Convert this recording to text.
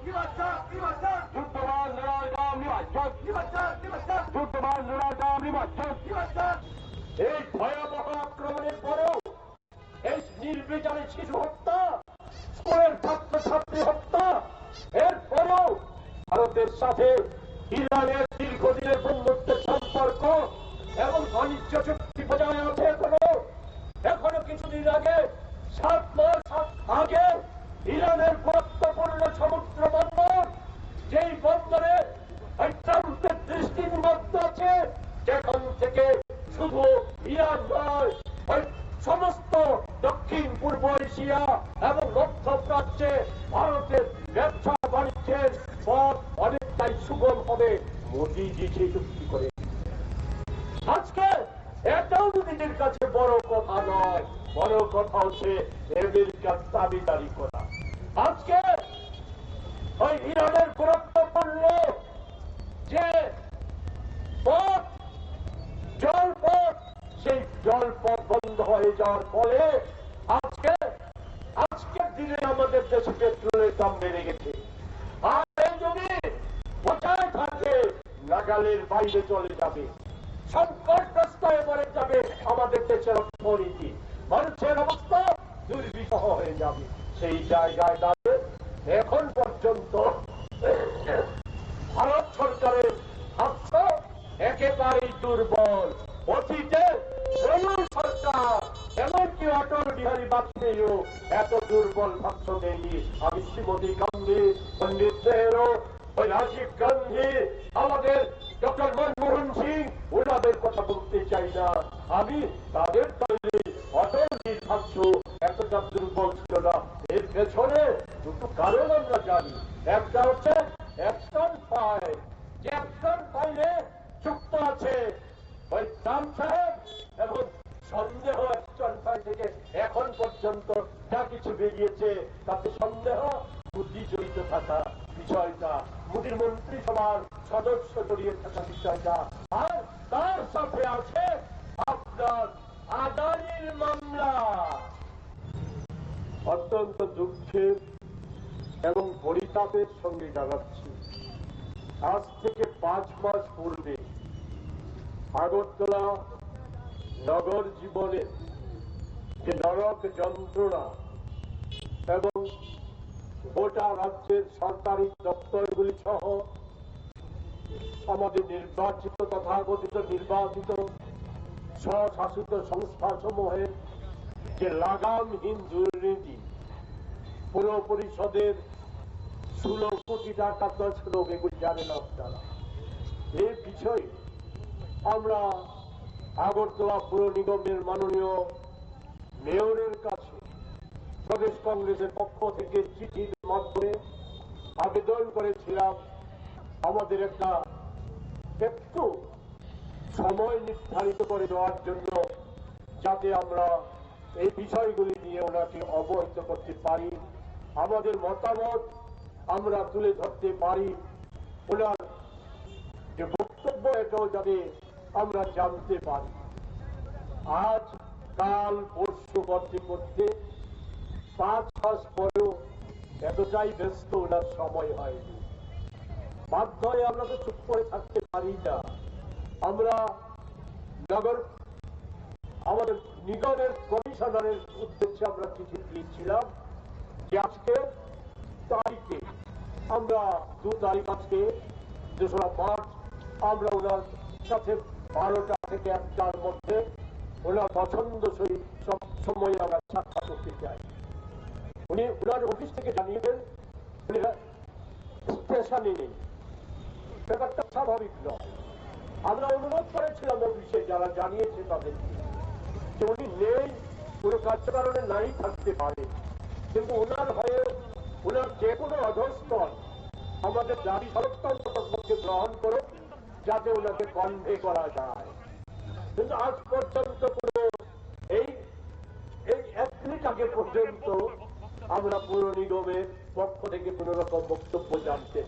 যুদ্ধবাজ লড়াইকাম যুদ্ধবাজ লড়াইকাম এই ভয়াবহ আক্রমণের পরেও এই নির্বিচারে শিশু হত্যা, স্কুলের ছাত্রছাত্রী হত্যা, এরপরেও ভারতের সাথে ইরানের দীর্ঘদিনের বন্ধুত্বের সম্পর্ক এবং বাণিজ্য চুক্তি বজায় আছে। এখনো কিছুদিন আগে 7 মাস আগে ইরানের গুরুত্বপূর্ণ সমুদ্র বন্দর, যেই বন্দরে ট্রাম্পের দৃষ্টি নিবদ্ধ আছে, যেখান থেকে শুধু ইরান নয়, সমস্ত দক্ষিণ পূর্ব এশিয়া এবং মধ্যপ্রাচ্যে ভারতের ব্যবসা বাণিজ্যের পথ অনেকটাই সুগম হবে। মোদীজি সেই চুক্তি করে আজকে এটাও মোদীদের কাছে বড় কথা নয়, বড় কথা হচ্ছে আমেরিকার দাবিদারি করা। আজকে ওই ইরানের গুরুত্বপূর্ণ যে পথ, জলপথ, সেই জলপথ বন্ধ হয়ে যাওয়ার ফলে আজকের দিনে আমাদের দেশে পেট্রোলের দাম বেড়ে গেছে। আর এই যদি বজায় থাকে নাগালের বাইরে চলে যাবে, সংকটগ্রস্ত হয়ে পড়ে যাবে আমাদের দেশের অর্থনীতি, মানুষের অবস্থা দুর্বিষহ হয়ে যাবে। সেই জায়গায় দাঁড়িয়ে এখন পর্যন্ত ভারত সরকারের হাস্য একেবারেই দুর্বল। অতীতে সরকার এমনকি অটল বিহারী বাজপেয়ীও এত দুর্বল ভাষ্য দেয়নি। আমি শ্রীমতী গান্ধী, পন্ডিত নেহরু, ওই রাজীব গান্ধী, আমাদের ডক্টর মনমোহন সিং, ওনাদের কথা বলতে চাই না। আমি তাদের তৈরি অটলজির ভাষ্য এতটা দুর্বল ছিল না। এর পেছনে দুটো কারণ আমরা জানি। একটা হচ্ছে অ্যাকশন ফাইল, যে অ্যাকশন ফাইলে যুক্ত আছে ওই ট্রাম্প সাহেব এবং সন্দেহ অ্যাকশন ফাইল থেকে এখন পর্যন্ত যা কিছু বেরিয়েছে তাতে সন্দেহ মোদী জড়িত থাকা বিষয়টা, মোদীর মন্ত্রিসভার সদস্য জড়িয়ে থাকা বিষয়টা, আর তার সাথে আছে আপনার আদানির মামলা। অত্যন্ত দুঃখের এবং পরিতাপের সঙ্গে জানাচ্ছি, আজ থেকে 5 মাস পূর্বে আগরতলা নগর জীবনের যে নরক যন্ত্রণা এবং গোটা রাজ্যের সরকারি দপ্তরগুলি সহ আমাদের নির্বাচিত তথাকথিত নির্বাচিত স্বশাসিত সংস্থা সমূহের যে লাগামহীন দুর্নীতি, পুর পরিষদের 16 কোটি টাকা ছিল, এগুলি জানেন আপনারা। এই বিষয়ে আমরা আগরতলা পুর নিগমের মাননীয় মেয়রের কাছে প্রদেশ কংগ্রেসের পক্ষ থেকে চিঠির মাধ্যমে আবেদন করেছিলাম আমাদের একটু সময় নির্ধারিত করে দেওয়ার জন্য, যাতে আমরা এই বিষয়গুলি নিয়ে ওনাকে অবহিত করতে পারি, আমাদের মতামত আমরা তুলে ধরতে পারি, ওনার যে বক্তব্য এটাও যাতে আমরা জানতে পারি। আজ কাল পরশু করতে করতে 5 মাস পরেও এতটাই ব্যস্ত ওনার সময় হয়নি। বাধ্য হয়ে আমরা তো চুপ করে থাকতে পারি না। আমরা আমাদের নিগমের কমিশনারের উদ্দেশ্যে আমরা চিঠি দিয়েছিলাম যে আজকে তারিখে আমরা 2 তারিখ, আজকে 2রা মার্চ, আমরা ওনার সাথে 12টা থেকে 1টার মধ্যে ওনার পছন্দসই সব সময়ে আমরা সাক্ষাৎ করতে চাই। উনি ওনার অফিস থেকে জানিয়েছেন উনি স্টেশনে নেই। ব্যাপারটা স্বাভাবিক নয়। আমরা অনুরোধ করেছিলাম অফিসে যারা জানিয়েছে তাদেরকে যে উনি নেই, কোনো কার্যকারণে নাই থাকতে পারে, কিন্তু ওনার হয়ে ওনার যে কোনো অধস্তন আমাদের দাবি সরকারকে গ্রহণ করে যাতে ওনাকে কনভে করা যায়। কিন্তু আজ পর্যন্ত পুরো এই 1 মিনিট আগে পর্যন্ত আমরা পুর নিগমের পক্ষ থেকে কোন রকম বক্তব্য জানতে